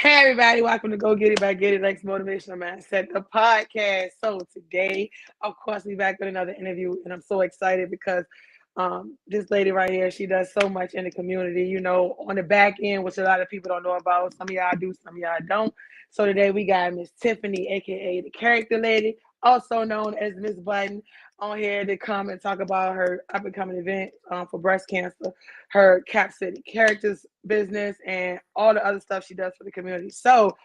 Hey everybody, welcome to Go Get It by Getitlex Motivational Mindset, the podcast. So today, of course, we back with another interview, and I'm so excited because this lady right here, she does so much in the community, on the back end, which a lot of people don't know about. Some of y'all do, some of y'all don't. So today we got Miss Tiffany, aka the Character Lady, also known as Miss Button, on here to come and talk about her up and coming event for breast cancer, her Cap City Characters business, and all the other stuff she does for the community. So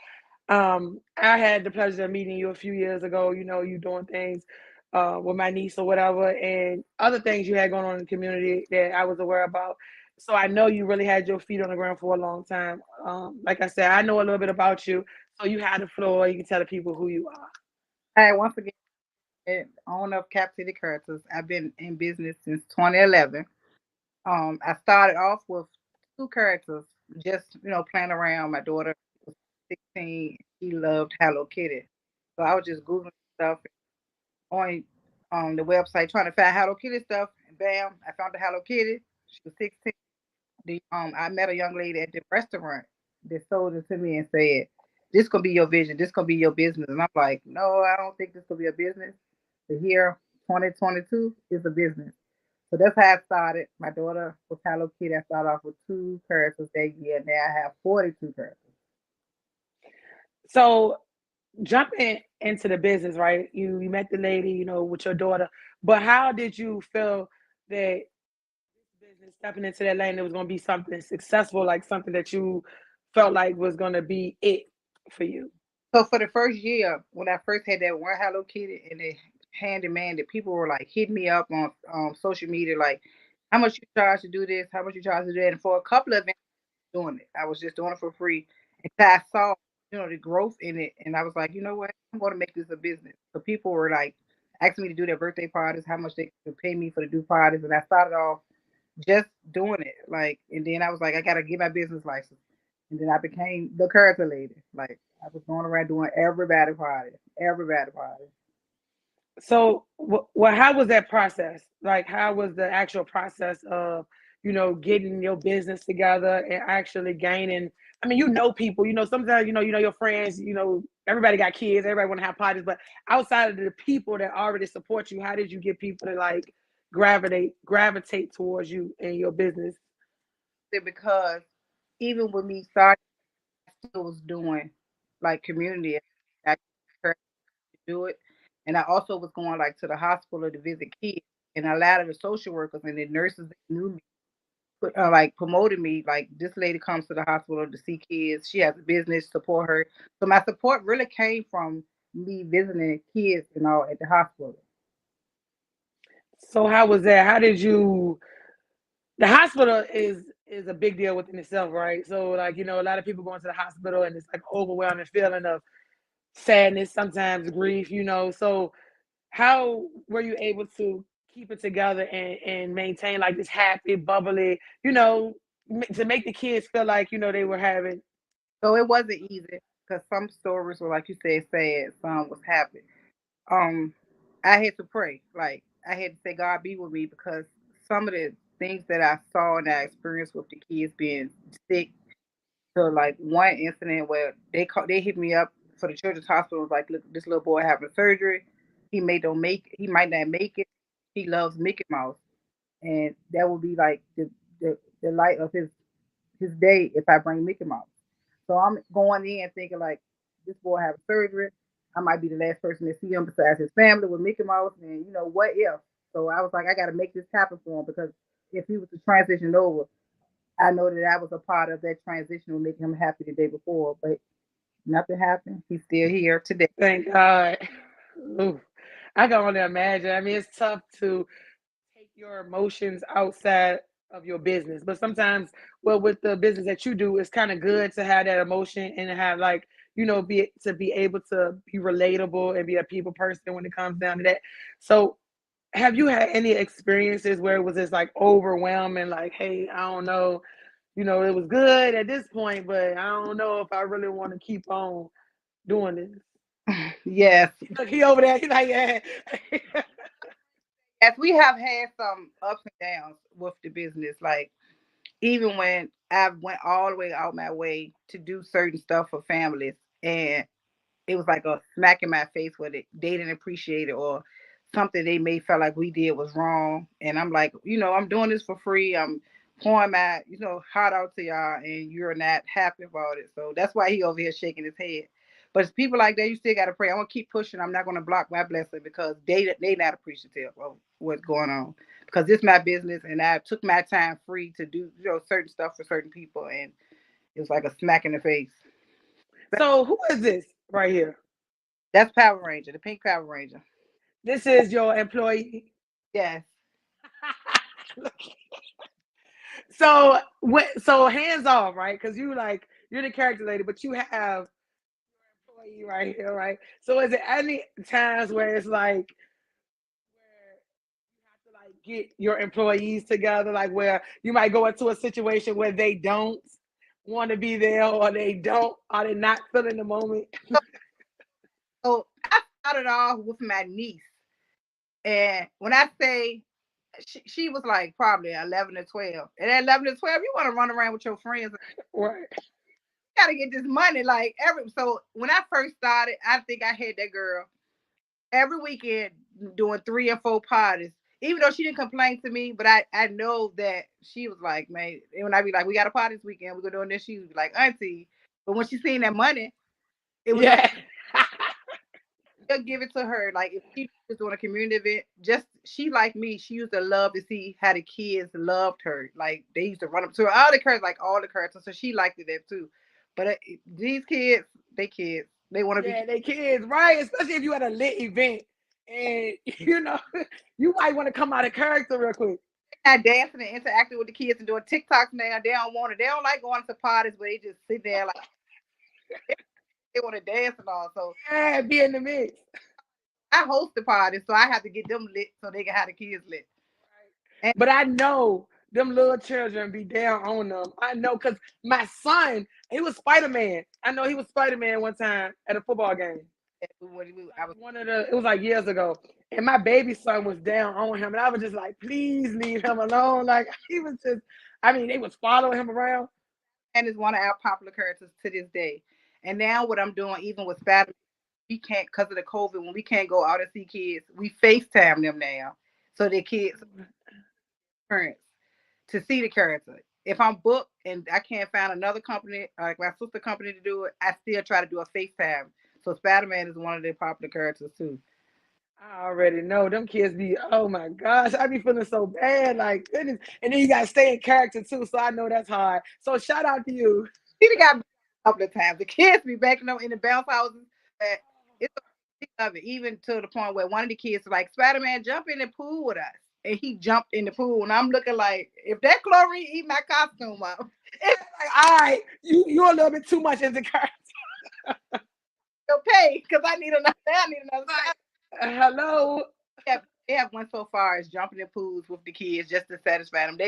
I had the pleasure of meeting you a few years ago. You doing things with my niece or whatever, and other things you had going on in the community that I was aware about. So I know you really had your feet on the ground for a long time. Like I said, I know a little bit about you. So you had the floor. You can tell the people who you are. Hi, once again, owner of Cap City Characters. I've been in business since 2011. I started off with two characters, just playing around. My daughter was 16; she loved Hello Kitty, so I was just googling stuff on the website trying to find Hello Kitty stuff. And bam, I found the Hello Kitty. She was 16. I met a young lady at the restaurant that sold it to me and said, "This gonna be your vision. This gonna be your business." And I'm like, "No, I don't think this gonna be a business. The year 2022 is a business." So that's how I started. My daughter was Hello Kitty. I started off with two characters that year. Now I have 42 characters. So jumping into the business, right? You met the lady, with your daughter, but how did you feel that business stepping into that lane, it was going to be something successful, like something that you felt like was going to be it for you? So for the first year, when I first had that one Hello Kitty and the handyman, that people were like hitting me up on social media, like, how much you charge to do this? How much you charge to do that? And for a couple of events, doing it, I was just doing it for free. And I saw, the growth in it, and I was like, you know what? I'm going to make this a business. So people were like asking me to do their birthday parties, how much they could pay me for to do parties, and I started off just doing it, like, and then I was like, I got to get my business license. And then I became the character lady. Like I was going around doing everybody party. So, well, how was that process? Like, how was the actual process of, getting your business together and actually gaining? I mean, people. Sometimes you know your friends. Everybody got kids. Everybody want to have parties, but outside of the people that already support you, how did you get people to like gravitate towards you and your business? Because even with me starting, I still was doing like community. I encouraged to do it, and I also was going like to the hospital to visit kids. And a lot of the social workers and the nurses that knew me like promoted me. Like this lady comes to the hospital to see kids. She has a business, support her. So my support really came from me visiting kids, at the hospital. So how was that? How did you? The hospital is a big deal within itself, right? So like a lot of people going to the hospital and it's like overwhelming feeling of sadness, sometimes grief. So how were you able to keep it together and maintain like this happy, bubbly, to make the kids feel like they were having. So it wasn't easy because some stories were like you said, sad. Some was happy. Um, I had to pray. Like I had to say, God be with me because some of the things that I saw and I experienced with the kids being sick. So like one incident where they hit me up for the children's hospital was like, look, this little boy having surgery. He might not make it. He loves Mickey Mouse, and that would be like the light of his day if I bring Mickey Mouse. So I'm going in thinking like this boy have surgery. I might be the last person to see him besides his family with Mickey Mouse, and what if? So I was like, I got to make this happen for him because if he was to transition over, I know that I was a part of that transition will make him happy the day before, but nothing happened. He's still here today. Thank God. Ooh, I can only imagine. I mean, it's tough to take your emotions outside of your business, but sometimes, well, with the business that you do, it's kind of good to have that emotion and to have like be able to be relatable and be a people person when it comes down to that. So have you had any experiences where it was just like overwhelming, like, hey, I don't know, it was good at this point, but I don't know if I really want to keep on doing this. Yes, Look, he over there, he's like, yeah. as we have had some ups and downs with the business, like even when I went all the way out my way to do certain stuff for families, and it was like a smack in my face where they didn't appreciate it, or something they may felt like we did was wrong. And I'm like, I'm doing this for free. I'm pouring my, heart out to y'all, and you're not happy about it. So that's why he over here shaking his head. But it's people like that, you still gotta pray. I'm gonna keep pushing. I'm not gonna block my blessing because they not appreciative of what's going on. Because it's my business, and I took my time free to do certain stuff for certain people, and it was like a smack in the face. So who is this right here? That's Power Ranger, the pink Power Ranger. This is your employee. Yes. So hands off, right? Because you're the character lady, but you have employee right here, right? So is there any times where it's like where you have to like get your employees together, like where you might go into a situation where they don't want to be there, or are they not feeling the moment? So I started off with my niece. And when I say she was like probably 11 or 12. And at 11 or 12, you want to run around with your friends. Right. You got to get this money. So when I first started, I think I had that girl every weekend doing 3 or 4 parties. Even though she didn't complain to me, but I know that she was like, man, and when I be like, we got a party this weekend, we're doing this, she would be like, auntie. But when she seen that money, it was like, Yeah. they'll give it to her. Like if she was doing a community event, just she like me, she used to love to see how the kids loved her. Like they used to run up to her, all the characters, like all the characters. So she liked it there too. But these kids, they want to be Yeah, they kids, right? Especially if you at a lit event and you might want to come out of character real quick. not dancing and interacting with the kids and doing TikToks now. They don't want it. They don't like going to parties, but they just sit there like they want to dance and all. So Yeah, be in the mix. I host the parties, so I have to get them lit so they can have the kids lit. And But I know them little children be down on them. I know because my son, he was Spider Man. I know he was Spider Man one time at a football game. I was It was like years ago. And my baby son was down on him. And I was just like, please leave him alone. Like, he was just, I mean, they was following him around. and is one of our popular characters to this day. And now what I'm doing, even with Spider, we can't because of the COVID when we can't go out and see kids. We FaceTime them now, so their kids parents to see the character. If I'm booked and I can't find another company, like my sister company to do it, I still try to do a FaceTime. So Spider Man is one of their popular characters too. I already know them kids be, oh my gosh, I be feeling so bad, like goodness. And then you gotta stay in character too, so I know that's hard. So shout out to you. He got a couple of times. The kids be backing up in the bounce houses. But it's of it, even to the point where one of the kids was like, Spider Man, jump in the pool with us. And he jumped in the pool. And I'm looking like, if that chlorine eat my costume up, it's Like, all right, you're a little bit too much into character. okay, because I need another Spider. Hello. They have went so far as jumping in pools with the kids just to satisfy them.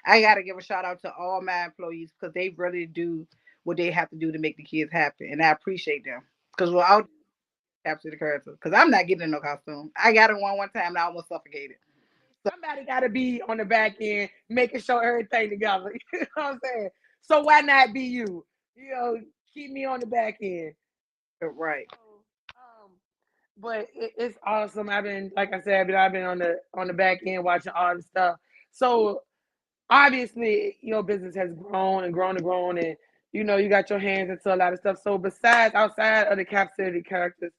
I gotta give a shout out to all my employees because they really do what they have to do to make the kids happy, and I appreciate them. Because without capture the character, because I'm not getting no costume. I got it one time and I almost suffocated. So Somebody gotta be on the back end making sure everything together. You know what I'm saying? So why not be you? You know, keep me on the back end. right. Um, but it's awesome. I've been, like I said, I've been on the back end watching all the stuff. So obviously, your business has grown and grown and grown, and you got your hands into a lot of stuff. So besides, outside of the Cap City characters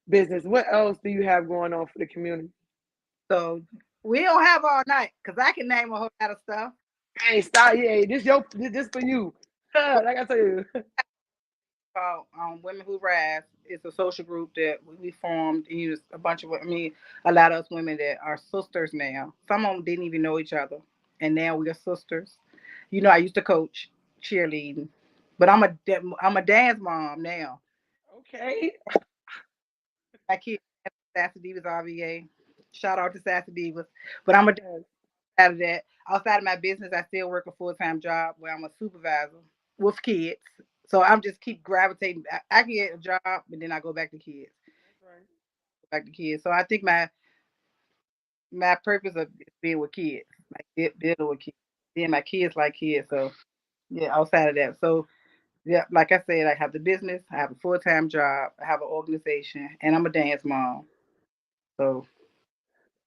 business, what else do you have going on for the community? So we don't have all night because I can name a whole lot of stuff. Hey, stop! Yeah, this for you. Like I tell you. Called Women Who Rise. It's a social group that we formed. And use a bunch of, a lot of us women that are sisters now. Some of them didn't even know each other, and now we are sisters. I used to coach cheerleading, but I'm a dance mom now. Okay. My kids, Sassy Divas RVA. Shout out to Sassy Divas. But I'm a Yes. out of that. Outside of my business, I still work a full time job where I'm a supervisor with kids. So I'm just keep gravitating. I can get a job, but then I go back to kids, That's right. back to kids. So I think my purpose of being with kids, like dealing with kids. Then my kids like kids, so yeah. Outside of that, so yeah, like I said, I have the business, I have a full-time job, I have an organization, and I'm a dance mom. So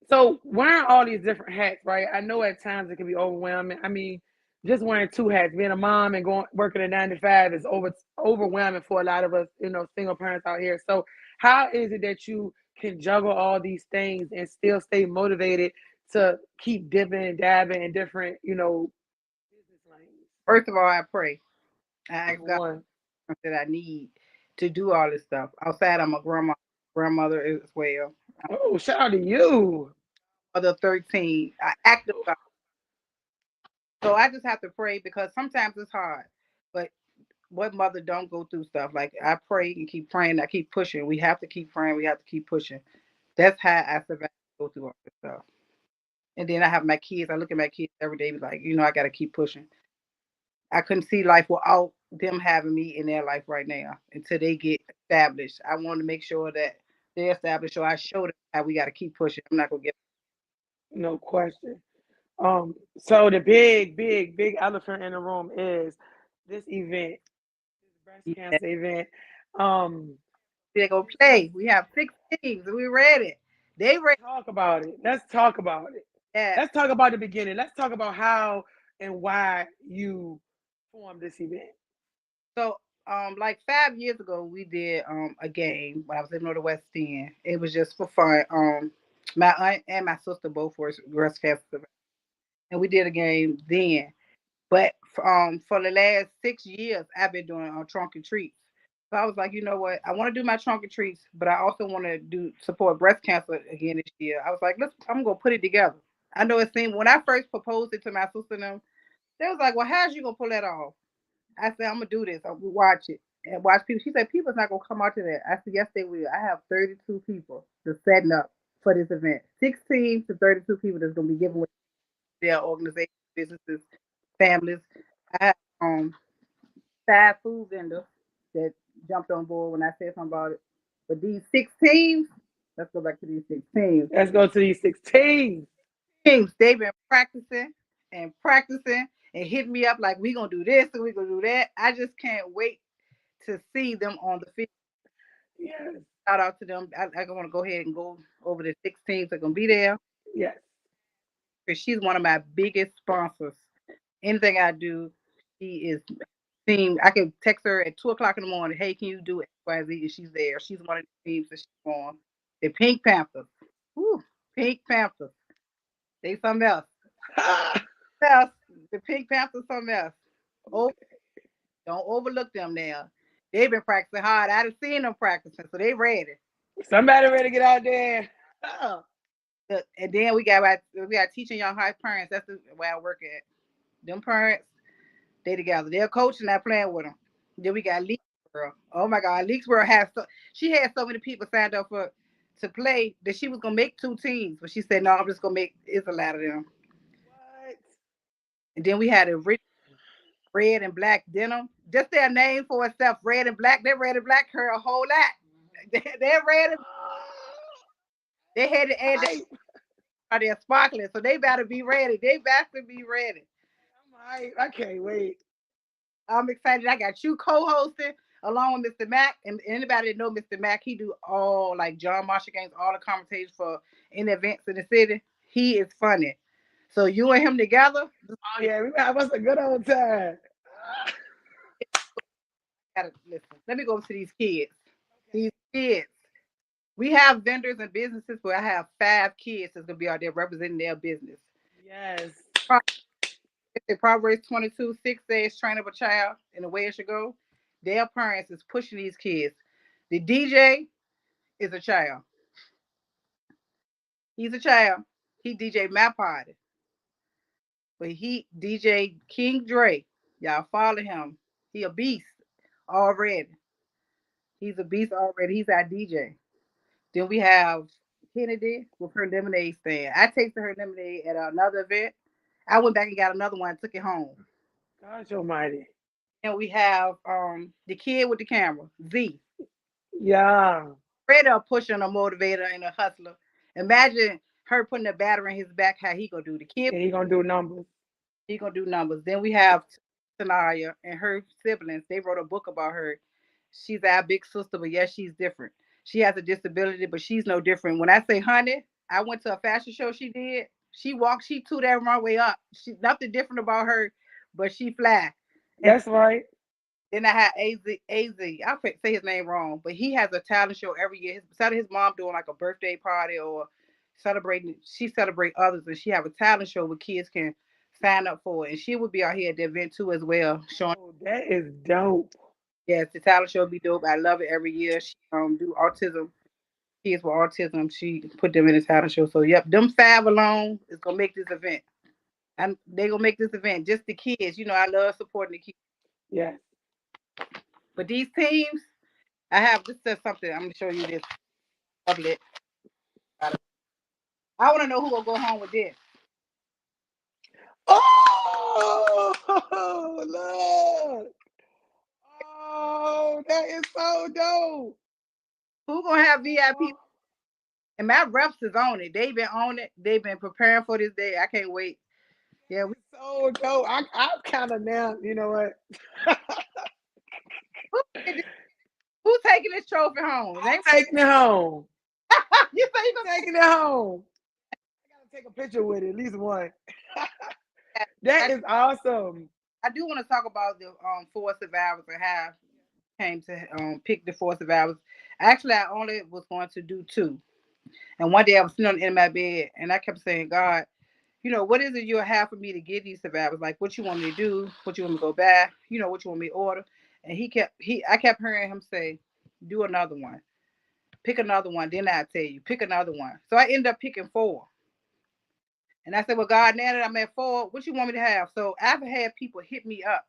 So wearing all these different hats, right? I know at times it can be overwhelming. I mean, just wearing two hats, being a mom and going working a 9 to 5 is overwhelming for a lot of us, single parents out here. So how is it that you can juggle all these things and still stay motivated to keep dipping and dabbing in different, business lanes? first of all, I pray. I ask Number God one. that I need to do all this stuff. Outside, I'm a grandmother as well. Oh, shout out to you. Mother 13, I active. So I just have to pray because sometimes it's hard. But what mother don't go through stuff? Like I pray and keep praying. I keep pushing. We have to keep praying. We have to keep pushing. That's how I survive. Go through all this stuff. And then I have my kids. I look at my kids every day. Be like, I got to keep pushing. I couldn't see life without them having me in their life right now until they get established. I want to make sure that they're established. So I show them how we got to keep pushing. I'm not gonna get. No question. So the big, big, big elephant in the room is this event, this breast Yeah, cancer event. Um, they're gonna play. We have 6 teams. We ready. They ready. talk about it. Let's talk about it. Yes. Let's talk about the beginning. Let's talk about how and why you formed this event. So, like 5 years ago, we did a game when I was in Northwest End. It was just for fun. My aunt and my sister both were breast cancer, and we did a game then. But for the last 6 years, I've been doing trunk and treats. So I was like, you know what? I want to do my trunk and treats, but I also want to do support breast cancer again this year. I was like, I'm gonna put it together. I know it seemed when I first proposed it to my sister and them, they was like, well, how's you gonna pull that off? I said, I'm gonna do this. I'm gonna watch it and watch people. She said, people's not gonna come out to that. I said, yes, they will. I have 32 people just setting up for this event. 16 to 32 people that's gonna be giving away their organizations, businesses, families. I have 5 food vendors that jumped on board when I said something about it. But these 6 teams, let's go back to these 6 teams. Let's go to these 16. Teams, they've been practicing and hitting me up like we gonna do this and we gonna do that. I just can't wait to see them on the field. Yes, Shout out to them. I want to go ahead and go over the 6 teams that are gonna be there yes. because she's one of my biggest sponsors. Anything I do, she is team. I can text her at 2 o'clock in the morning. Hey, can you do X, Y, Z? And she's there. She's one of the teams that she's on. The Pink Panthers. Whew, Pink Panthers. They something else. Else. The Pink Panthers something else. Oh, don't overlook them now. They've been practicing hard. I done seen them practicing, so they ready. Somebody ready to get out there. And then we got teaching young high parents. That's the way I work at. Them parents, they together. They're coaching, not playing with them. Then we got Leaks World. Oh my God, Leaks World has she had so many people signed up for to play that she was gonna make 2 teams, but she said no, I'm just gonna make it's a lot of them. What? And then we had a rich red and black denim. Just their name for itself, red and black. That red and black her a whole lot. They're red and they had to add I, that they're sparkling, so they better be ready. They better be ready. I can't wait. I'm excited. I got you co-hosting along with Mr. Mack. And anybody that know Mr. Mack, he do all like John Marshall games, all the commentators for any events in the city. He is funny. So you and him together, Oh yeah, we got what's a good old time. gotta listen. Let me go to these kids. These kids. We have vendors and businesses, but I have 5 kids that's gonna be out there representing their business. Yes. Proverbs 22:6 says, train up a child in the way it should go. Their parents is pushing these kids. The DJ is a child. He's a child. He DJ my party. But he DJ King Dre. Y'all follow him. He a beast already. He's a beast already. He's our DJ. Then we have Kennedy with her lemonade stand. I tasted her lemonade at another event. I went back and got another one, took it home. Gosh almighty. And we have the kid with the camera, Z. Yeah. Straight up pushing a motivator and a hustler. Imagine her putting a battery in his back, how he gonna do the kid. And he gonna do numbers. He gonna do numbers. Then we have Tanaya and her siblings. They wrote a book about her. She's our big sister, but yes, she's different. She has a disability, but she's no different. When I say honey, I went to a fashion show she did. She walked, she threw that runway up. She nothing different about her, but she fly. And That's right. then I had I say his name wrong, but he has a talent show every year. Instead of his mom doing like a birthday party or celebrating, she celebrate others, and she have a talent show where kids can sign up for it. And she would be out here at the event too as well, showing. Oh, that is dope. Yes, the talent show be dope. I love it every year. She do autism kids with autism. She put them in the talent show. So yep, them five alone is gonna make this event. And they gonna make this event. Just the kids. You know, I love supporting the kids. Yes. But these teams, I have this says something. I'm gonna show you this public. I wanna know who will go home with this. Oh, look. Oh, that is so dope. Who gonna have VIP? Oh, And my reps is on it. They've been on it. They've been preparing for this day. I can't wait. Yeah, that is so dope. I'm kind of now, you know what? I'm who, who's taking this trophy home? It ain't taking it home. you say you I'm taking it home. I gotta take a picture with it, at least one. That gonna is awesome. I do want to talk about the four survivors and how I came to pick the four survivors. Actually, I only was going to do two. And one day I was sitting on the end of my bed and I kept saying, God, what is it you'll have for me to get these survivors? Like what you want me to do, what you want me to go back, what you want me to order. And I kept hearing him say, do another one. Pick another one. Then I tell you, pick another one. So I ended up picking four. And I said, well, God, now that I'm at four, what you want me to have? So I've had people hit me up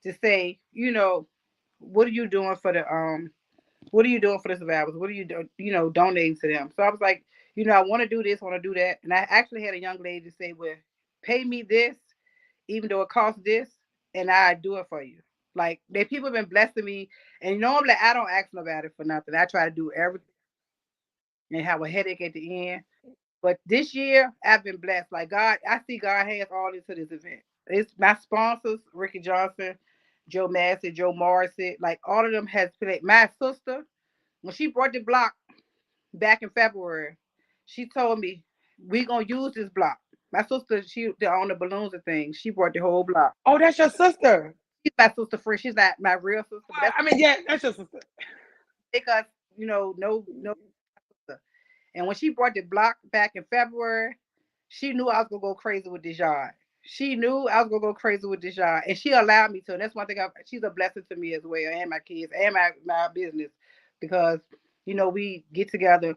to say, what are you doing for the what are you doing for the survivors? What are you doing, donating to them? So I was like, I want to do this, want to do that. And I actually had a young lady say, well, pay me this, even though it costs this, and I do it for you. Like they people have been blessing me, and normally I don't ask nobody for nothing. I try to do everything and have a headache at the end. But this year I've been blessed. Like God, I see God hands all into this event. It's my sponsors, Ricky Johnson, Joe Massey, Joe Morrissey, like all of them has played. My sister, when she brought the block back in February, she told me we gonna use this block. My sister, she on the balloons and things. She brought the whole block. Oh, that's your sister. She's my sister friend. She's not my real sister, but Well, that's I mean, yeah, that's your sister. because no sister. And when she brought the block back in February, she knew I was gonna go crazy with this yard. She knew I was gonna go crazy with this yard, and she allowed me to. And that's one thing. She's a blessing to me as well, and my kids, and my business, because we get together.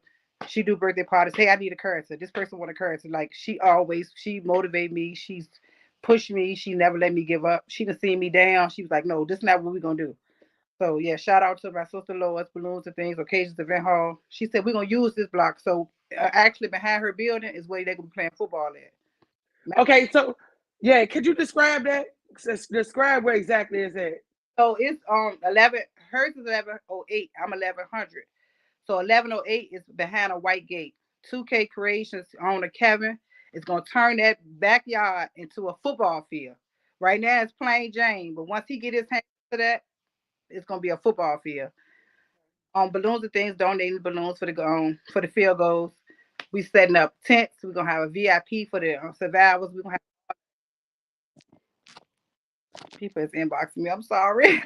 She do birthday parties. Hey, I need a character. This person want a character. Like she motivate me. She's pushed me. She never let me give up. She done seen me down. She was like, no, this is not what we're gonna do. So yeah, shout out to my sister Lois, Balloons and Things, Occasions Event Hall. She said we're gonna use this block. So actually behind her building is where they're gonna be playing football at. Okay, so yeah, could you describe that? Describe where exactly is it? So it's 11. Hers is 1108. I'm 1100. So 1108 is behind a white gate. 2K Creations owner Kevin is gonna turn that backyard into a football field. Right now it's plain Jane, but once he get his hands to that, it's gonna be a football field. Balloons and Things donating balloons for the field goals. We setting up tents. We're gonna have a VIP for the survivors. We're gonna have people is inboxing me. I'm sorry.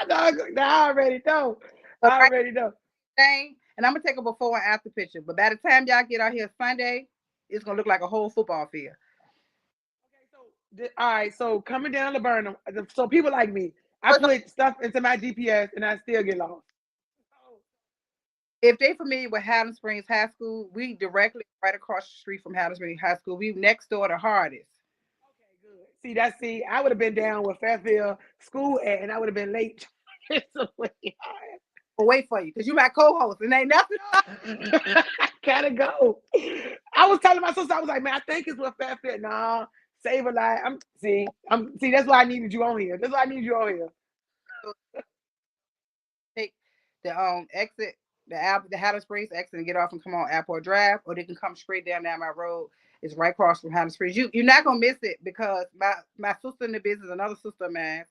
No, no, I already know. But I right already know. thing, and I'm gonna take a before and after picture. But by the time y'all get out here Sunday, it's gonna look like a whole football field. Okay, so all right, so coming down to Burnham, so people like me, I So put stuff into my GPS and I still get lost. Oh, if they familiar with Haddon Springs High School, we directly right across the street from Haddon Springs High School. We next door to Hardest. okay, good. See, I would have been down with Fairfield School at, and I would have been late. So, But wait for you, because you my co-host, and ain't nothing. I gotta go. I was telling my sister, I was like, man, I think it's with Fairfield. Nah, save a life. See, that's why I needed you on here. That's why I need you on here. Take the exit, the Haddon Springs exit, and get off and come on Airport Drive, or they can come straight down my road. It's right across from Hannah Springs. You're not gonna miss it because my sister in the business, another sister of mine,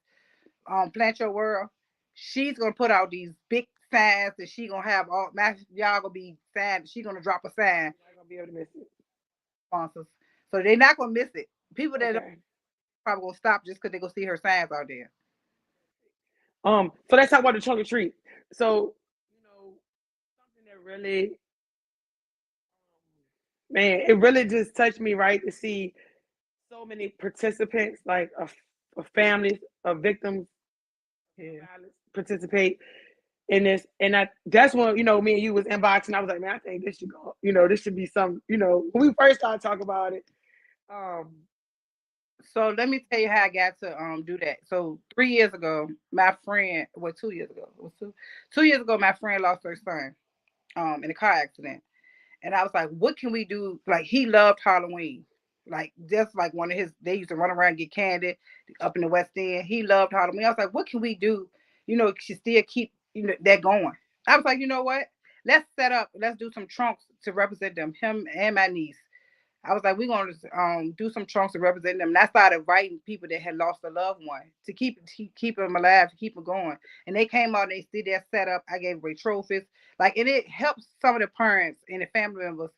Plant Your World, she's gonna put out these big signs that she gonna have all my y'all gonna be sign. She gonna drop a sign I'm not gonna be able to miss it. sponsors, so they're not gonna miss it. People that don't Okay. probably gonna stop just because they gonna see her signs out there. So let's talk about the trunk or treat. So, you know, something that really, man, it really just touched me, right, to see so many participants, like of families of victims of Yeah. violence, participate in this. And that's when, me and you was inboxing. I was like, man, I think this should go. This should be some. When we first started talking about it. Um, So let me tell you how I got to do that. So 3 years ago, my friend, well, 2 years ago, it was 2 years ago, my friend lost her son in a car accident. And I was like, what can we do? Like, he loved Halloween. Like, just like one of his, they used to run around and get candy up in the West End. He loved Halloween. I was like, what can we do? To still keep that going. I was like, you know what? Let's do some trunks to represent them, him and my niece. I was like, we're going to do some trunks to represent them. And I started inviting people that had lost a loved one to keep them alive, to keep them going. And they came out and they did their setup. I gave away trophies. Like, and it helps some of the parents and the family members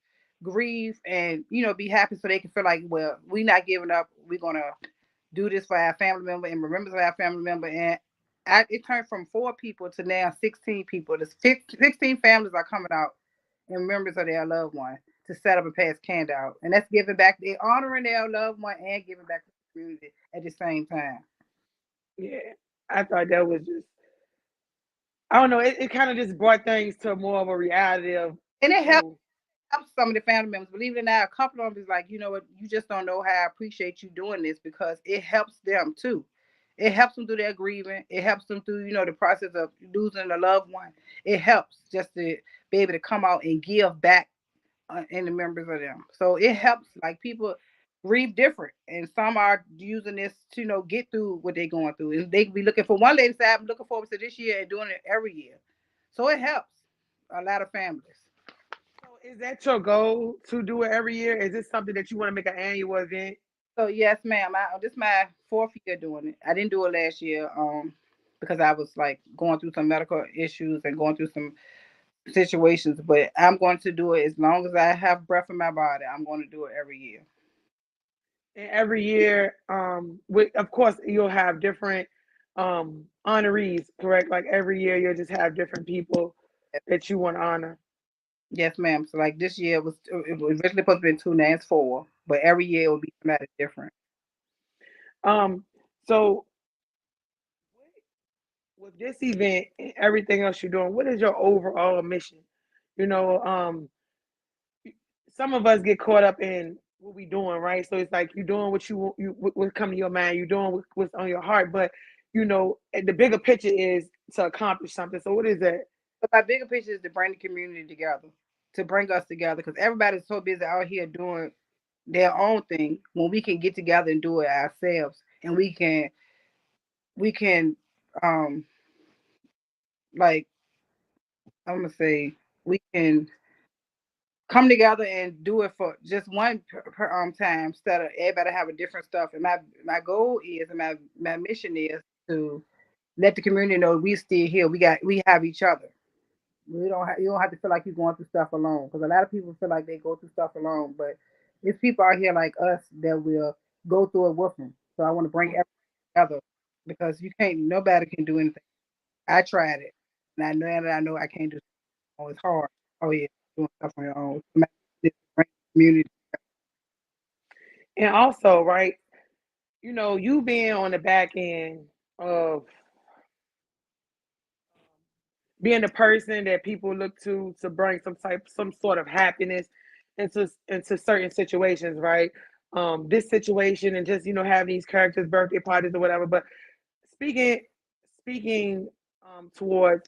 grieve and, be happy so they can feel like, well, we're not giving up. We're going to do this for our family member and remember our family member. And it turned from 4 people to now 16 people. There's 16 families are coming out and members of their loved one to set up and pass candy out. And that's giving back. They're honoring their loved one and giving back to the community at the same time. yeah, I thought that was just. I don't know. It kind of just brought things to more of a reality of, And you it helps know, some of the family members. Believe it or not, a couple of them is like, you know what, you just don't know how I appreciate you doing this because it helps them too. It helps them through their grieving. It helps them through, the process of losing a loved one. It helps just to be able to come out and give back in the members of them. So it helps. Like, people grieve different, and some are using this to get through what they're going through. And they can be looking for one lady said, "I'm looking forward to this year and doing it every year." So it helps a lot of families. So is that your goal to do it every year? Is this something that you want to make an annual event? So yes, ma'am. This is my 4th year doing it. I didn't do it last year, because I was like going through some medical issues and going through some situations. But I'm going to do it as long as I have breath in my body. I'm going to do it every year. And every year, of course, you'll have different honorees, correct? Like every year, you'll just have different people that you want to honor. Yes, ma'am. So like this year it was originally supposed to be 2, now it's 4, but every year it will be somebody different. Um, so with this event and everything else you're doing, what is your overall mission? You know, some of us get caught up in what we doing, right? So it's like you're doing what what come to your mind, you're doing what's on your heart, but the bigger picture is to accomplish something. So what is that? But my bigger picture is to bring the community together, to bring us together, because everybody's so busy out here doing their own thing. When we can get together and do it ourselves, and we can um like I'm gonna say we can come together and do it for just one time instead of everybody have a different stuff. And my goal is, and my mission is to let the community know we still here. We have each other. You don't have to feel like you're going through stuff alone, because a lot of people feel like they go through stuff alone, but it's people out here like us that will go through it with them. So I want to bring everyone together, because you can't nobody can do anything. I tried it, and I know that I know I can't do it. Oh, it's hard. Oh yeah, doing stuff on your own. Bring community. And also, right, you being on the back end of being the person that people look to bring some sort of happiness into certain situations, right? This situation and just having these characters' birthday parties or whatever. But speaking speaking towards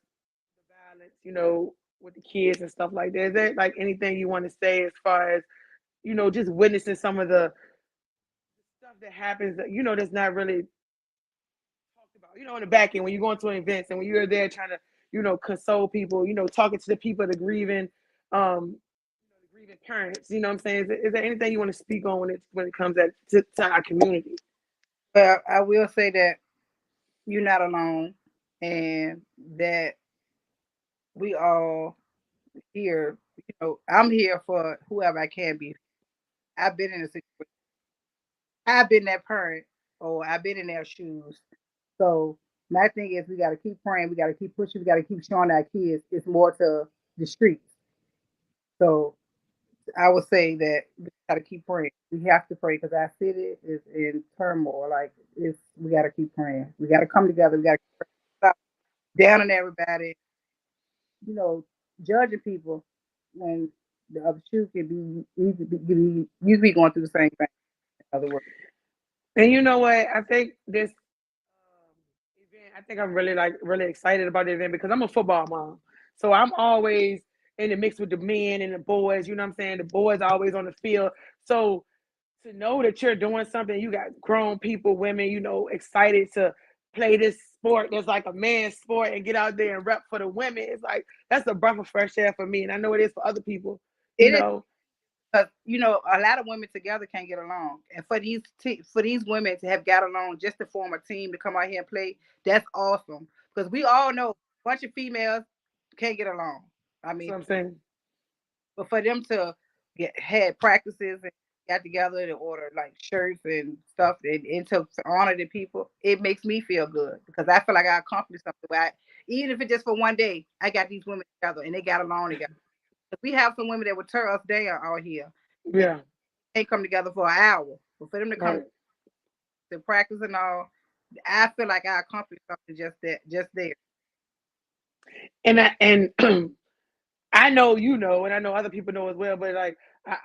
the violence, with the kids and stuff like that, is there like anything you want to say as far as just witnessing some of the stuff that happens that that's not really talked about. On the back end when you're going to events and when you're there trying to, console people, talking to the people, the grieving even parents. You know what I'm saying? Is there anything you want to speak on when it comes to our community? But I will say that you're not alone, and that we all here. I'm here for whoever I can be. I've been in a situation. I've been that parent, or I've been in their shoes. So my thing is, we got to keep praying. We got to keep pushing. We got to keep showing our kids it's more to the streets. So I would say that we got to keep praying. We have to pray because our city is in turmoil. Like we got to keep praying. We got to come together. We got to stop down on everybody. You know, judging people when the other shoe can be you be going through the same thing. In other words, And you know what? I think this event. I think I'm really excited about the event because I'm a football mom. So I'm always in the mix with the men and the boys. You know what I'm saying? The boys are always on the field. So to know that you're doing something, you got grown people, women, excited to play this sport that's like a man's sport and get out there and rep for the women. It's like that's a breath of fresh air for me, and I know it is for other people. You it is know, because a lot of women together can't get along, and for these women to have got along just to form a team to come out here and play, that's awesome. Because we all know a bunch of females can't get along. I that's mean, what I'm saying. but for them to had practices and got together to order like shirts and stuff and to honor the people, it makes me feel good because I feel like I accomplished something. Even if it's just for one day, I got these women together and they got along together. We have some women that would tear us down out here and Yeah, they come together for an hour. But for them to come right. to practice and all, I feel like I accomplished something just there. And I know and I know other people know as well. But like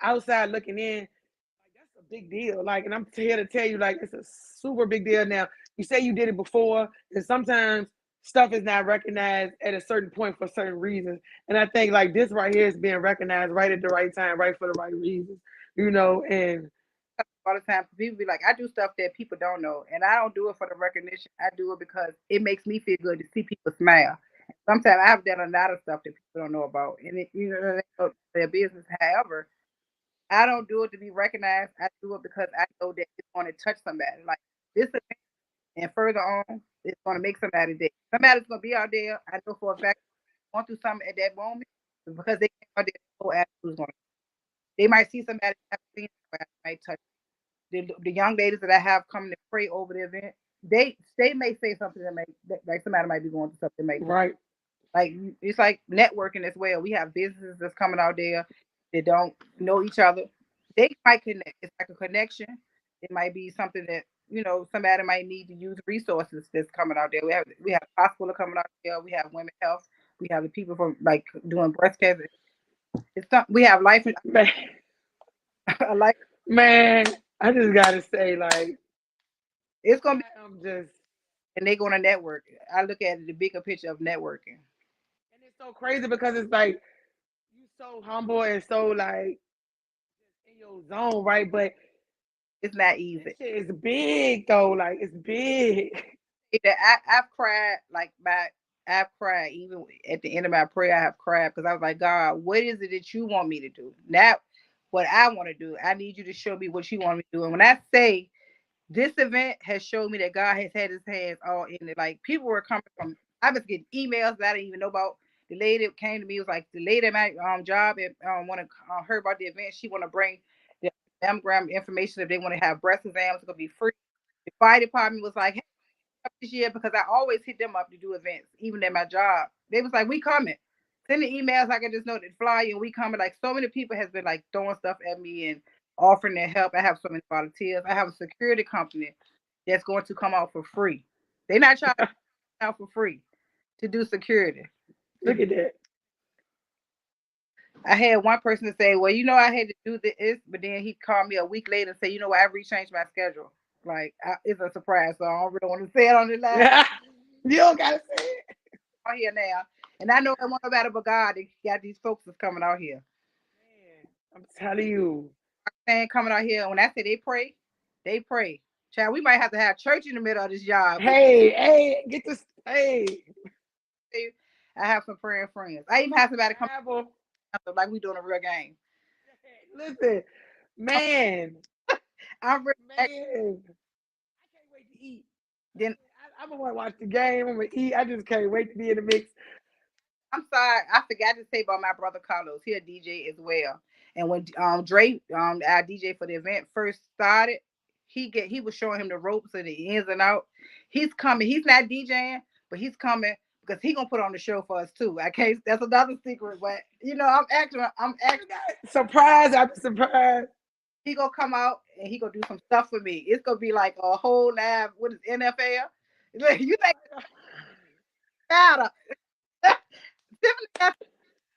outside looking in, like that's a big deal. Like, and I'm here to tell you, like, it's a super big deal. Now, you say you did it before, and sometimes stuff is not recognized at a certain point for certain reasons. And I think like this right here is being recognized right at the right time, right for the right reasons. And All the time, people be like, I do stuff that people don't know, and I don't do it for the recognition. I do it because it makes me feel good to see people smile. Sometimes I've done a lot of stuff that people don't know about, and they know their business. However, I don't do it to be recognized. I do it because I know that it's going to touch somebody. Like this event and further on, it's going to make somebody day. Somebody's going to be out there. I know for a fact going through something at that moment because they came out there. The whole attitude's going to. They might see somebody I've seen, might touch the young ladies that I have coming to pray over the event, they may say something that like somebody might be going through something make right, like it's like networking as well. We have businesses that's coming out there that don't know each other. They might connect. It's like a connection. It might be something that somebody might need to use resources that's coming out there. We have hospital coming out there. We have women health. We have the people from like doing breast cancer. We have life man, a life. man. I just gotta say, like, It's gonna be, I'm just, and they're gonna network. I look at it, the bigger picture of networking. and it's so crazy because it's like you so humble and so like in your zone, right? But It's not this easy. shit is big though. Like it's big. I've cried I've cried even at the end of my prayer. I have cried because I was like, God, what is it that you want me to do? Not what I want to do. I need you to show me what you want me to do. And when I say this event has showed me that God has had his hands all in it. Like people were coming from, I was getting emails that I didn't even know about. The lady that came to me was like, the lady at my job and want to heard about the event. She want to bring the mammogram information if they want to have breast exams. It's gonna be free. The fire department was like, hey, this year because I always hit them up to do events, even at my job. They was like, we coming. Send the emails. I can just know that fly and we coming. Like so many people has been like throwing stuff at me and offering their help. I have so many volunteers. I have a security company that's going to come out for free. They're not charging out for free to do security. Look at that. I had one person to say, well, I had to do this, but then he called me a week later and said, what, I rechanged my schedule. Like, it's a surprise, so I don't really want to say it on the line. You don't gotta say it. Out here now. And I know it won't nobody but God that got these folks that's coming out here. Man, I'm telling you. And coming out here, when I say they pray, they pray. Child, we might have to have church in the middle of this job. Hey, get this. Hey, I have some praying friends. I even have somebody come Bible. like we doing a real game. Listen, man, I'm really man, I can't wait to eat. then I'm gonna watch the game. I'm gonna eat. I just can't wait to be in the mix. I'm sorry, I forgot to say about my brother Carlos. He a DJ as well. And when Dre, our DJ for the event first started, he was showing him the ropes and the ins and out. He's coming. He's not DJing, but he's coming because he gonna put on the show for us too. I can't. That's another secret. But I'm acting. I'm acting. Surprise after surprise. He gonna come out and he gonna do some stuff for me. It's gonna be like a whole live. What is NFL? You think matter? Tiffany got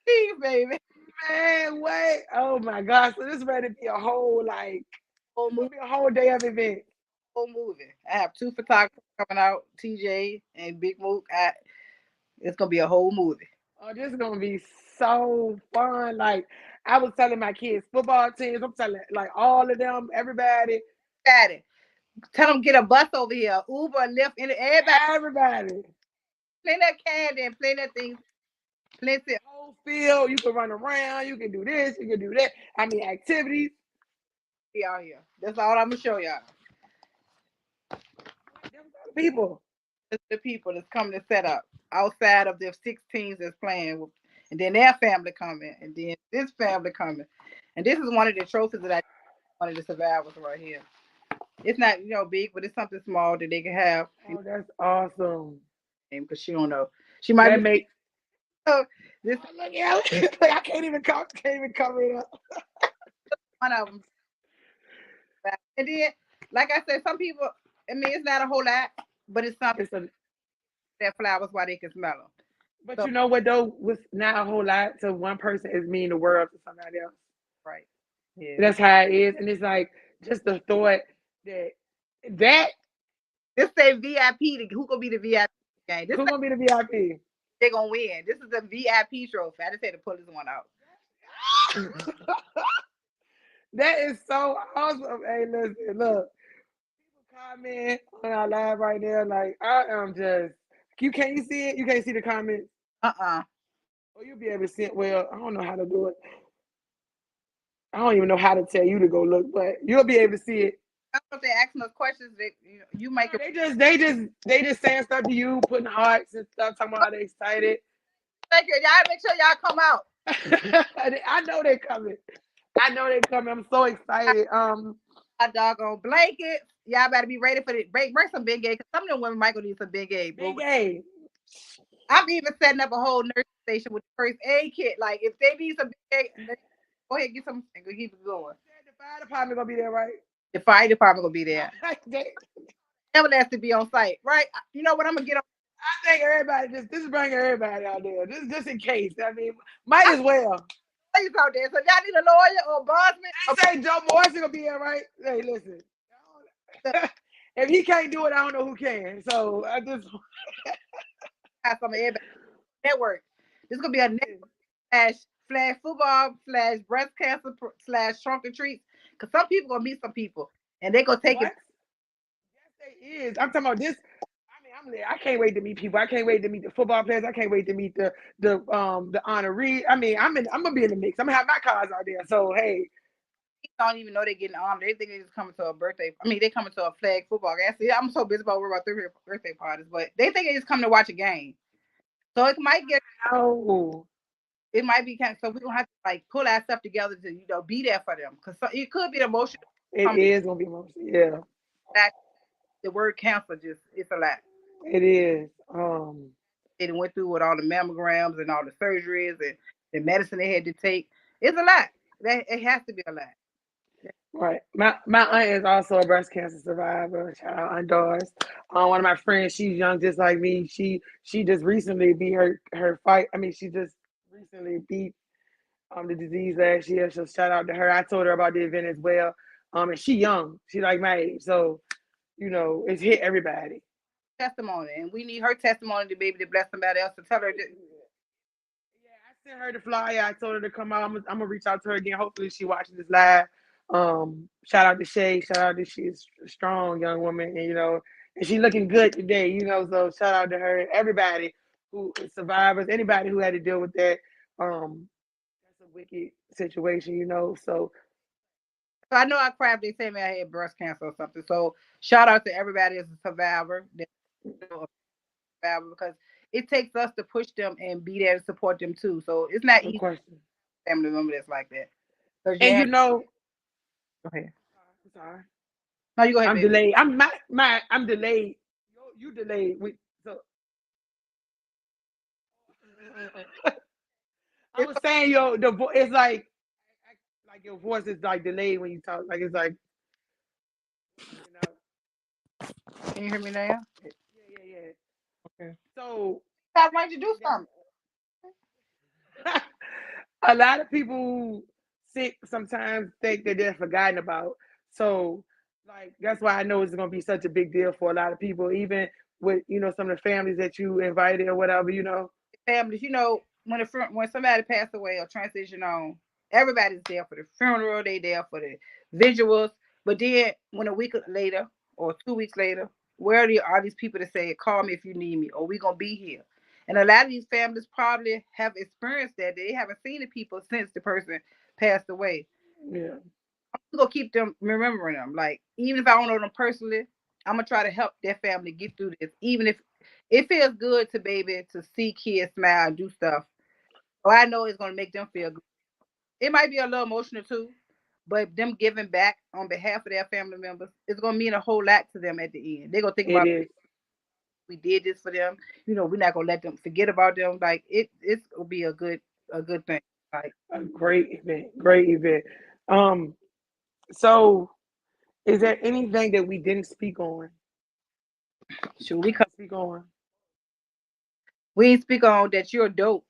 Steve, baby. Man, wait. Oh my gosh. So this ready to be a whole like Whole it's gonna movie. be a whole day of event. Whole movie. I have two photographers coming out, TJ and Big Mook. It's gonna be a whole movie. Oh, this is gonna be so fun. Like I was telling my kids, football teams, I'm telling like all of them, everybody, Daddy, tell them get a bus over here, Uber, Lyft, everybody. everybody. Plenty of candy and plenty of things. Plenty. Whole field, you can run around, you can do this, you can do that. I mean activities. Out here. That's all I'm gonna show y'all. People. It's the people that's coming to set up outside of the 16s that's playing, and then their family coming, and then this family coming, and this is one of the trophies that I one of the survivors right here. It's not big, but it's something small that they can have. Oh, that's awesome. Because she don't know. She might That be make this oh, look at like, I can't even cover it up. one of them. And then, like I said, some people. I mean, it's not a whole lot, but it's something It's a, that flowers while they can smell them. but So you know what though? Was not a whole lot to one person is mean the world to somebody else. right, yeah. That's how it is, and it's like just the thought that that This say VIP. Who gonna be the VIP game? This who gonna be the VIP? they gonna win. This is a VIP trophy. I just had to pull this one out. That is so awesome. Hey, listen, look, comment on our live right now. Like I am just you see it? You can't see the comments. Uh-uh. Or you'll be able to see it. Well, I don't know how to do it. I don't even know how to tell you to go look, but you'll be able to see it. I don't know if they're asking us questions. You make No, it. they just saying stuff to you, putting hearts and stuff, talking about how they excited. Thank you. Y'all make sure y'all come out. I know they're coming. I know they're coming. I'm so excited. A doggone blanket. Y'all better be ready for the break. Bring some big aid because some of them women might go need some big aid. Big A. I'm even setting up a whole nurse station with the first aid kit. Like if they need some big aid, go ahead and get some and go keep it going. The fire department gonna be there, right? The fire department gonna be there. They- Everyone has to be on site, right? You know what? I'm gonna get on. I think everybody just bring everybody out there, just in case. I mean, might as well. You out there. So y'all need a lawyer or a bondsman. They say Joe Morrison gonna be there, right? Hey, listen. If he can't do it, I don't know who can. So I just Have some everybody network. This is gonna be a network slash football slash breast cancer slash trunk or treats. Cause some people gonna meet some people and they gonna take what? it. Yes, they is. I'm talking about this. I mean, I can't wait to meet people. I can't wait to meet the football players. I can't wait to meet the honoree. I mean, I'm gonna be in the mix. I'm gonna have my cars out there. So hey, Don't even know they're getting honored. They think they're just coming to a birthday. I mean, they coming to a flag football game. See, I'm so busy about worrying about their birthday parties, but they think they just come to watch a game. So it might get, no, it might be kind of, so we're gonna have to like pull our stuff together to be there for them because so, it could be the emotion. it is gonna be emotional. Yeah, That the word cancer just it's a lot. it is. They went through with all the mammograms and all the surgeries and the medicine they had to take. It's a lot. That it has to be a lot. Right. My aunt is also a breast cancer survivor. Shout out Aunt Doris. One of my friends, she's young just like me. She just recently beat her fight. I mean, she just recently beat the disease last year. So shout out to her. I told her about the event as well. And she young. She like my age. So, it's hit everybody. Testimony, and we need her testimony to be able to bless somebody else to tell her that. Yeah, I sent her the flyer. I told her to come out. I'm gonna reach out to her again. Hopefully, she watches this live. Shout out to Shay. Shout out to she's a strong young woman, and she looking good today. So shout out to her. Everybody who survivors, anybody who had to deal with that. That's a wicked situation. So So I know I cried. They say me I had breast cancer or something. So shout out to everybody as a survivor, that, a survivor, because it takes us to push them and be there to support them too. So it's not No easy question. for a family member that's like that. Cause And yeah, you know, go ahead. I'm sorry. No, you go ahead, I'm baby. delayed. I'm delayed. You delayed. So I It's, was saying the voice. It's like your voice is like delayed when you talk. Like it's like you know. can you hear me now? Yeah, yeah, yeah. Okay. So Stop trying to do something. a lot of people who sick sometimes think that they're forgotten about. So like that's why I know it's gonna be such a big deal for a lot of people, even with some of the families that you invited or whatever. Families, when somebody passed away or transition on, everybody's there for the funeral. They there for the visuals. But then when a week later or 2 weeks later, where are these people that say, "Call me if you need me," or "We gonna be here"? And a lot of these families probably have experienced that. They haven't seen the people since the person passed away. Yeah, I'm gonna keep them remembering them. Like even if I don't know them personally, I'm gonna try to help their family get through this. Even if it feels good to baby to see kids smile and do stuff, so I know it's gonna make them feel good. It might be a little emotional too, but them giving back on behalf of their family members, it's gonna mean a whole lot to them at the end. They're gonna think it about is we did this for them. We're not gonna let them forget about them. Like it's gonna be a good thing. Like a great event. Great event. Um, so is there anything that we didn't speak on? should Like speak on? we ain't speak on that you're dope.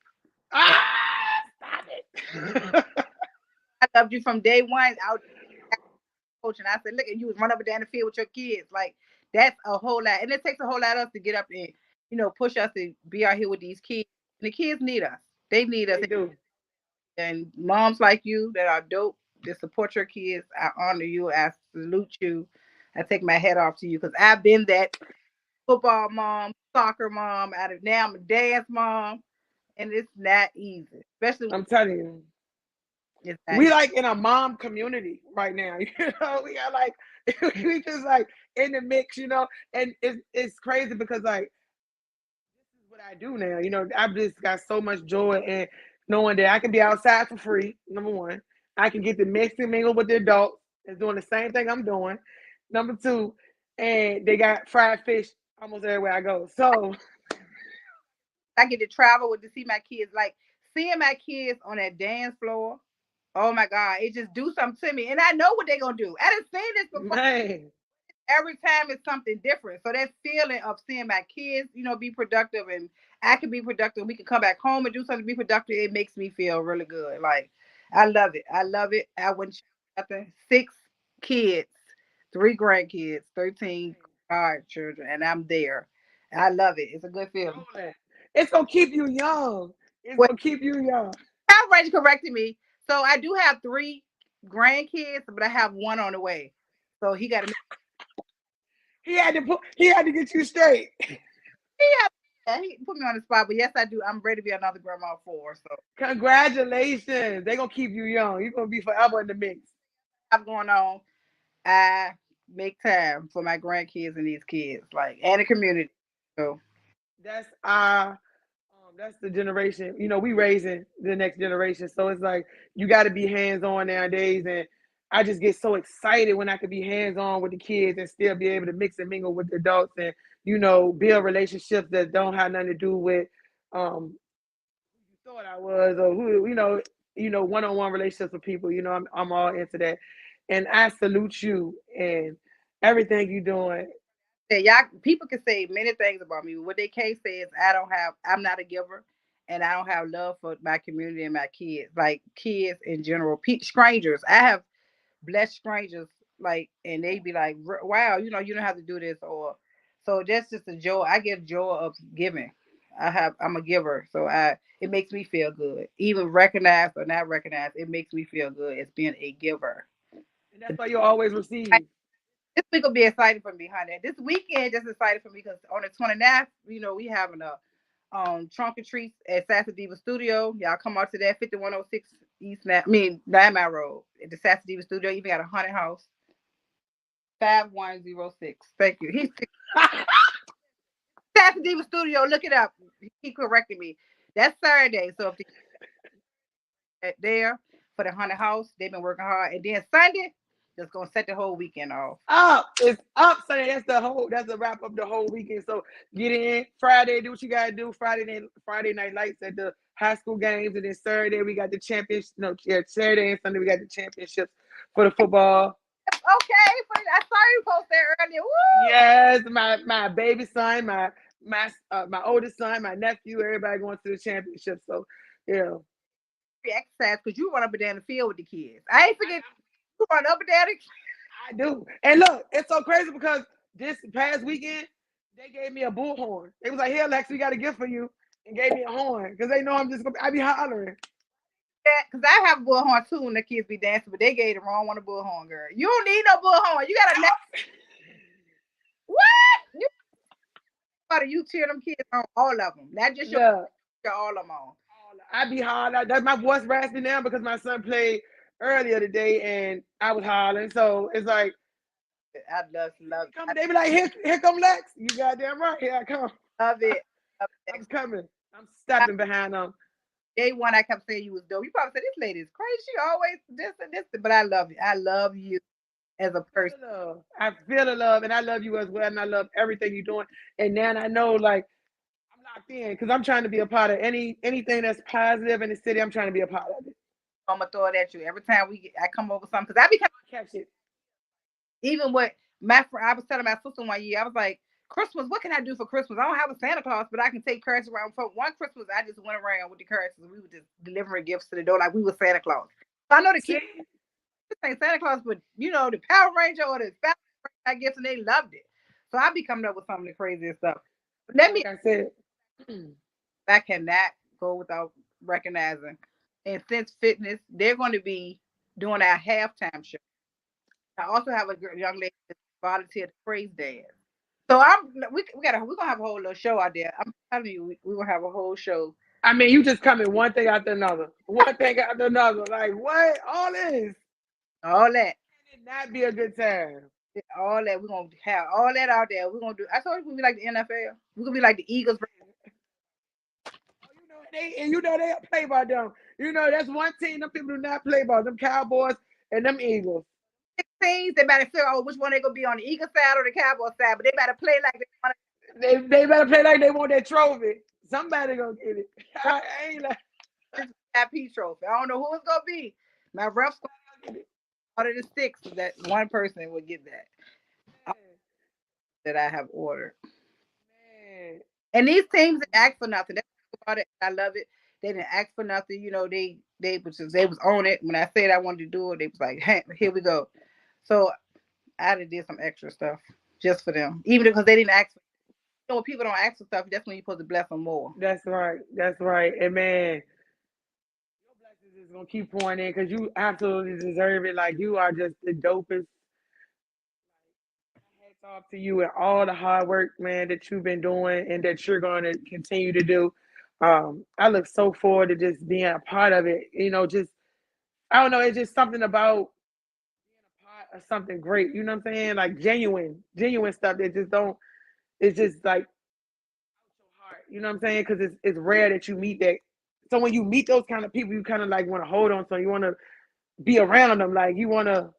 Stop it. I loved you from day one out coaching. I said, look at you was run up and down the field with your kids. Like that's a whole lot. And it takes a whole lot of us to get up and, push us to be out here with these kids. And the kids need us. They need us. They do. And moms like you that are dope, that support your kids, I honor you. I salute you. I take my hat off to you because I've been that football mom, soccer mom, out of now I'm a dance mom. And it's not easy. Especially I'm telling you. it's not We easy. like in a mom community right now. We got like we just like in the mix. And it's crazy because like this is what I do now. I've just got so much joy in knowing that I can be outside for free. Number one, I can get to mix and mingle with the adults that's doing the same thing I'm doing. Number two, and they got fried fish almost everywhere I go. So I get to travel with to see my kids. Like seeing my kids on that dance floor. Oh my God, it just do something to me. And I know what they're gonna do. I done seen this before. man, Every time it's something different. So that feeling of seeing my kids, be productive and I can be productive. We can come back home and do something, be productive. It makes me feel really good. Like I love it. I love it. I wouldn't change nothing. 6 kids, 3 grandkids, 13 children, and I'm there. I love it. It's a good feeling. it's gonna keep you young. It's Well, gonna keep you young. Rachel corrected me. So I do have 3 grandkids, but I have one on the way. So he got to. He had to get you straight. He put me on the spot, but yes, I do. I'm ready to be another grandma of 4. So Congratulations. They're gonna keep you young. You're gonna be forever in the mix. I'm going on. I make time for my grandkids and these kids, like and the community. So That's the generation. We raising the next generation. So it's like you gotta be hands on nowadays. And I just get so excited when I could be hands on with the kids and still be able to mix and mingle with the adults and, build relationships that don't have nothing to do with who you thought I was or who one-on-one relationships with people. I'm all into that. And I salute you and everything you're doing. yeah, y'all people can say many things about me. What they can't say is I'm not a giver, and I don't have love for my community and my kids, like kids in general, strangers. I have blessed strangers, like, and they be like, "Wow, you don't have to do this," or so. That's just a joy. I get joy of giving. I'm a giver, so it makes me feel good. Even recognized or not recognized, it makes me feel good as being a giver. And that's why you'll always receive. This week will be exciting for me, honey. This weekend just excited for me because on the 29th, we having a trunk and treats at Sasa Diva Studio. Y'all come out to that 5106 Nine Mile Road. At the Sassy Diva Studio, even got a haunted house. 5106. Thank you. He's Sassy Diva Studio. Look it up. He corrected me. That's Saturday. So if they there for the haunted house, they've been working hard. And then Sunday, just gonna set the whole weekend off. It's up Sunday. That's the wrap up the whole weekend. So get in Friday, do what you gotta do. Friday night lights at the high school games, and then Saturday we got the championship. No, yeah, Saturday and Sunday we got the championships for the football. Okay, but I saw you post that earlier. Woo! Yes, my baby son, my oldest son, my nephew, everybody going to the championship. So yeah, Exercise because you run up and down the field with the kids. I ain't forget you run up and down the I do. And look, it's so crazy because this past weekend they gave me a bullhorn. They was like, "Here, Lex, we got a gift for you," and gave me a horn because they know I be hollering. because I have a bullhorn too when the kids be dancing, but they gave the wrong one a bullhorn, girl. You don't need no bullhorn. You got a what? You cheer them kids on all of them, not just Yeah, all of them on. I be hollering. That's my voice raspy now because my son played earlier today and I was hollering. So it's like I love it. they be like, here come Lex. You goddamn right. Here I come. Love it. I'm coming. I'm stepping behind them. Day one, I kept saying you was dope. You probably said this lady is crazy. She always this and this, but I love you. I love you as a person. I feel the love, and I love you as well, and I love everything you're doing. And now I know, like, I'm locked in because I'm trying to be a part of anything that's positive in the city. I'm trying to be a part of it. I'm gonna throw it at you every time I come over something because I become Catch it. even with my friend. I was telling my sister one year, I was like, Christmas, what can I do for Christmas? I don't have a Santa Claus, but I can take carrots around. For one Christmas, I just went around with the carrots and we were just delivering gifts to the door like we were Santa Claus. So I know the kids ain't Santa Claus, but you know, the Power Ranger or the Family gifts and they loved it. So I be coming up with some of the craziest stuff. But Like I said, I cannot go without recognizing. And since fitness, they're going to be doing our halftime show. I also have a young lady that volunteered to praise dance. So we're gonna have a whole little show out there. I'm telling you, we're gonna have a whole show. I mean, you just coming one thing after another, one thing after another. Like what? All this? All that. Can it not be a good time? All that. We're gonna have all that out there. We're gonna do I told you we're gonna be like the NFL. We're gonna be like the Eagles. They play by them. You know, that's one team them people do not play by. Them Cowboys and them Eagles. Teams, they better figure out which one they're gonna be on the Eagle side or the Cowboy side, but they better play like they want They better play like they want that trophy. Somebody gonna get it. I ain't like that P trophy. I don't know who it's gonna be. My refs out of the six, so that one person would get that I have ordered. man. And these teams didn't ask for nothing. That's about it. I love it. They didn't ask for nothing. You know, they was on it. When I said I wanted to do it, they was like, hey, here we go. So I did some extra stuff just for them, even because they didn't ask. You know, when people don't ask for stuff, that's when you're supposed to bless them more. That's right. That's right. And man, your blessings is gonna keep pouring in because you absolutely deserve it. Like you are just the dopest. Hats off to you and all the hard work, man, that you've been doing and that you're going to continue to do. I look so forward to just being a part of it. You know, just I don't know, it's just something about part of something great. You know what I'm saying? Like genuine stuff that just don't. It's just like heart. You know what I'm saying? Because it's rare that you meet that. So when you meet those kind of people, you kind of like want to hold on. So you want to be around them. Like you want to.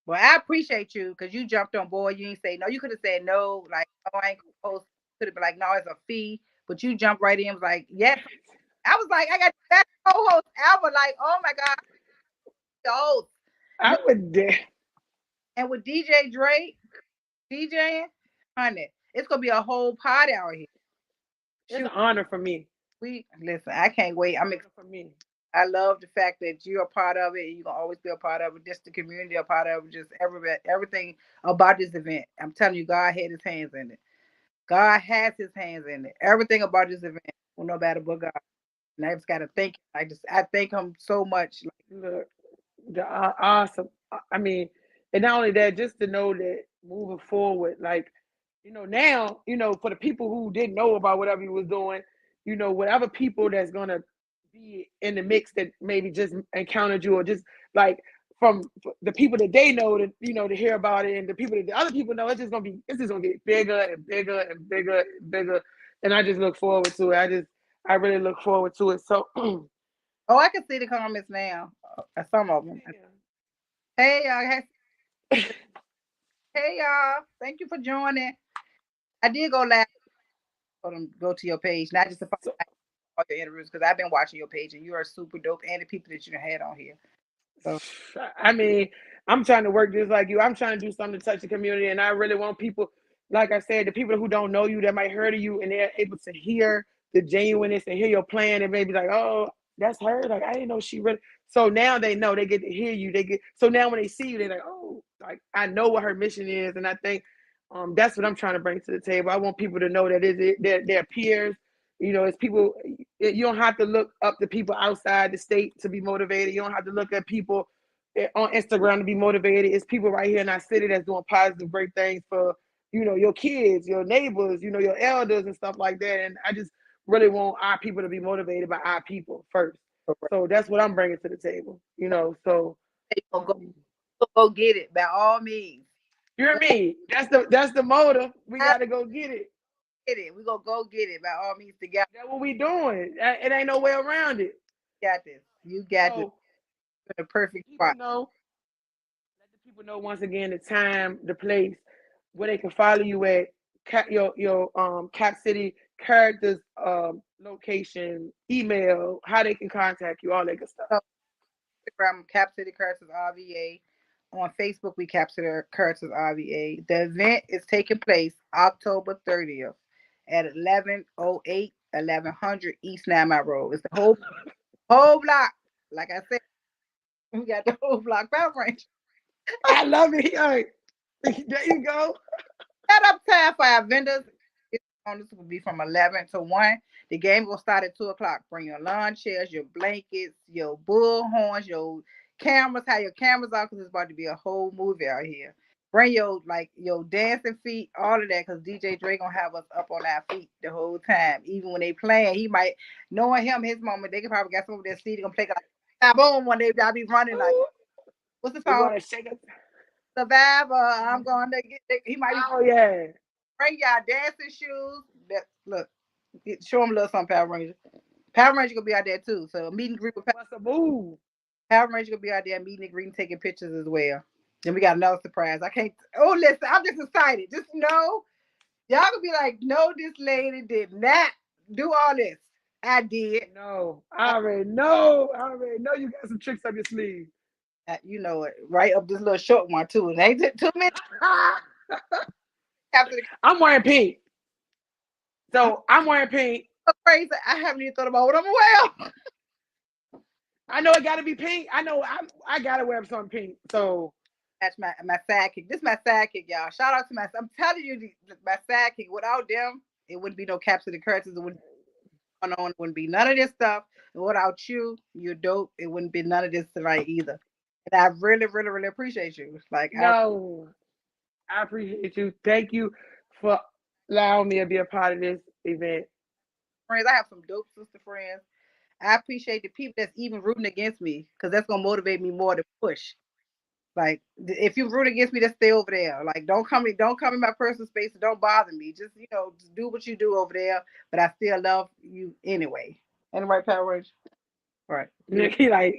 Well, I appreciate you because you jumped on board. You didn't say no. You could have said no, like, no, I ain't gonna post. Could have been like, no, it's a fee. But you jumped right in. Was like, yes. I was like, I got the best co-host ever. Like, oh my god, those. I would. And with DJ Drake DJing, honey, it's gonna be a whole party out here. It's an Shoot, honor for me. we listen. I can't wait. For me. I love the fact that you're a part of it. You're gonna always be a part of it. Just the community, a part of it. Just everything about this event. I'm telling you, God had His hands in it. God has His hands in it. Everything about this event, well, no matter but God. And I just gotta thank Him. I thank Him so much. Look, awesome. I mean, and not only that, just to know that moving forward, like, now, for the people who didn't know about whatever you was doing, whatever people that's gonna be in the mix that maybe just encountered you, or just like from the people that they know, that to hear about it, and the people that the other people know. It's just gonna get bigger and bigger and bigger and bigger, and I just look forward to it. I really look forward to it. So Oh, I can see the comments now. Some of them. Hey y'all, hey y'all. Thank you for joining. I did go live for them. Go to your page, not just to so find all your interviews, because I've been watching your page and you are super dope, and the people that you had on here. So I mean, I'm trying to work just like you. I'm trying to do something to touch the community, and I really want people, like I said, the people who don't know you, that might heard of you, and they're able to hear the genuineness and hear your plan, and maybe like, oh, that's her. Like I didn't know she really. So now they know, they get to hear you. They get so now when they see you, they're like, oh, like I know what her mission is, and I think that's what I'm trying to bring to the table. I want people to know that their peers. It's people. You don't have to look up to people outside the state to be motivated. You don't have to look at people on Instagram to be motivated. It's people right here in our city that's doing positive, great things for your kids, your neighbors, your elders and stuff like that. And I just really want our people to be motivated by our people first. So that's what I'm bringing to the table. So um, go get it by all means. you hear me? That's the motive. We got to go get it. Get it. We gonna go get it by all means together. That's what we doing. It ain't no way around it. You got this. You got this. So In a perfect people spot. know. Let the people know once again the time, the place, where they can follow you at, Cap City characters, location, email, how they can contact you, all that good stuff. So Instagram, Cap City Characters RVA. On Facebook, we Capture Characters RVA. The event is taking place October 30th at 1108, 1100 East 9 Mile Road. It's the whole block. Like I said, we got the whole block power range. I love it. There you go. Set up time for our vendors. This will be from 11 to 1. The game will start at 2 o'clock. Bring your lawn chairs, your blankets, your bullhorns, your cameras. Have your cameras out because it's about to be a whole movie out here. Bring your dancing feet, all of that, because DJ Dre gonna have us up on our feet the whole time. Even when they playing, he might, knowing him, his moment, they can probably get some of their seat. Gonna play like boom one day. I'll be running like, what's the We're song? going to shake it. Survivor. I'm going to get. He might be. Oh, yeah. Bring y'all dancing shoes. Look, show them a little something, Power Ranger. Power Ranger gonna be out there too. So meet and greet with What's the move? Power Ranger gonna be out there meeting and greeting, taking pictures as well. Then we got another surprise. I can't. Oh, listen, I'm just excited. Just know, y'all gonna be like, no, this lady did not do all this. I did. No, I already know. You got some tricks up your sleeve. You know it. Right up this little short one too. And ain't it 2 minutes after the I'm wearing pink. So I'm wearing pink. crazy. I haven't even thought about what I'm gonna wear. I know it got to be pink. I know I got to wear something pink. So That's my sidekick. This is my sidekick, y'all. Shout out to I'm telling you, my sidekick. Without them, it wouldn't be no caps of the curtains. It wouldn't be going on. It wouldn't be none of this stuff. And without you, you're dope. It wouldn't be none of this tonight either. And I really, really, really appreciate you. Like no, I appreciate you. Thank you for allowing me to be a part of this event. friends, I have some dope sister friends. I appreciate the people that's even rooting against me because that's gonna motivate me more to push. Like if you root against me, just stay over there. Like don't come in my personal space and don't bother me. Just do what you do over there. But I still love you anyway. And the right Power Rangers. Right. He like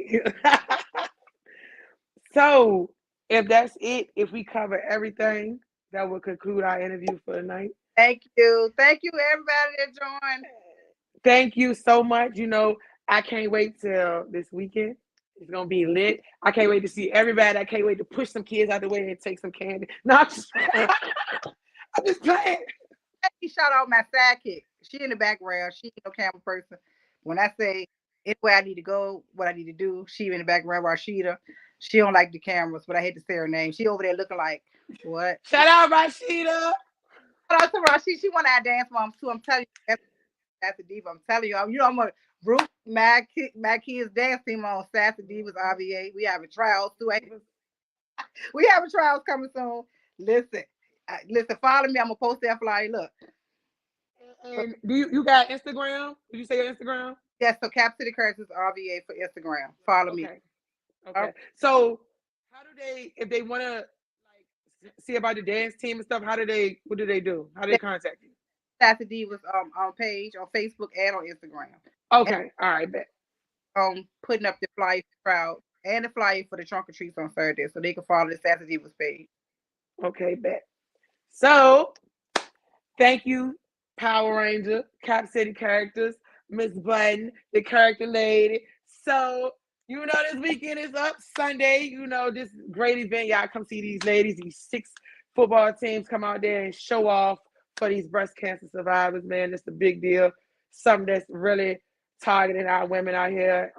so. If that's it, if we cover everything, that will conclude our interview for the night. Thank you. Thank you everybody that joined. Thank you so much. I can't wait till this weekend. It's gonna be lit. I can't wait to see everybody. I can't wait to push some kids out the way and take some candy. No, I'm just playing. Shout out my sidekick. She in the background. She ain't no camera person. When I say anywhere I need to go, what I need to do, she in the background. Rashida. She don't like the cameras, but I hate to say her name. She over there looking like what? Shout out, Rashida. Shout out to Rashida. She one of our dance moms too. I'm telling you, that's a diva. I'm telling you, I'm gonna root my kids dance team on Sassy Divas RVA. We have a trials too. We have a trials coming soon. Listen, follow me. I'm gonna post that flyer. Look, And do you got Instagram? Did you say your Instagram? Yeah, so Cap City Characters RVA for Instagram. Follow me. Okay. All Okay. So how do they, if they want to like see about the dance team and stuff, what do they do? How do they right. contact you? Saturday was on page on Facebook and on Instagram. And Okay. All right. Bet. putting up the flyer crowd and the flyer for the trunk or treats on Saturday, so they can follow the Saturday was page. Okay. Bet. So thank you, Power Ranger, Cap City characters, Miss Button, the character lady. So, this weekend is up Sunday. This great event. Y'all come see these ladies, these 6 football teams come out there and show off for these breast cancer survivors, man. It's a big deal. Something that's really targeting our women out here.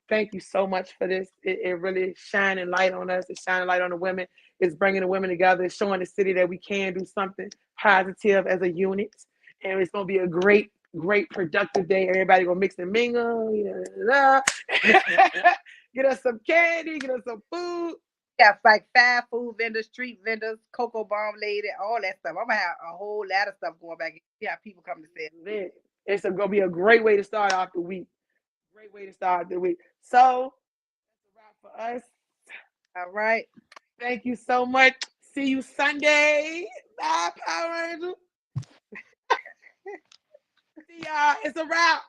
Thank you so much for this. It really shining light on us. It's shining light on the women. It's bringing the women together. It's showing the city that we can do something positive as a unit. And it's going to be a great, great productive day. Everybody going to mix and mingle. Get us some candy. Get us some food. Yeah, like fast food vendors, street vendors, cocoa bomb lady, all that stuff. I'm gonna have a whole lot of stuff going back. Yeah, people come to say it. It's going to be a great way to start off the week. Great way to start the week. So that's a wrap for us. All right. Thank you so much. See you Sunday. Bye, Power Angel. See y'all. It's a wrap.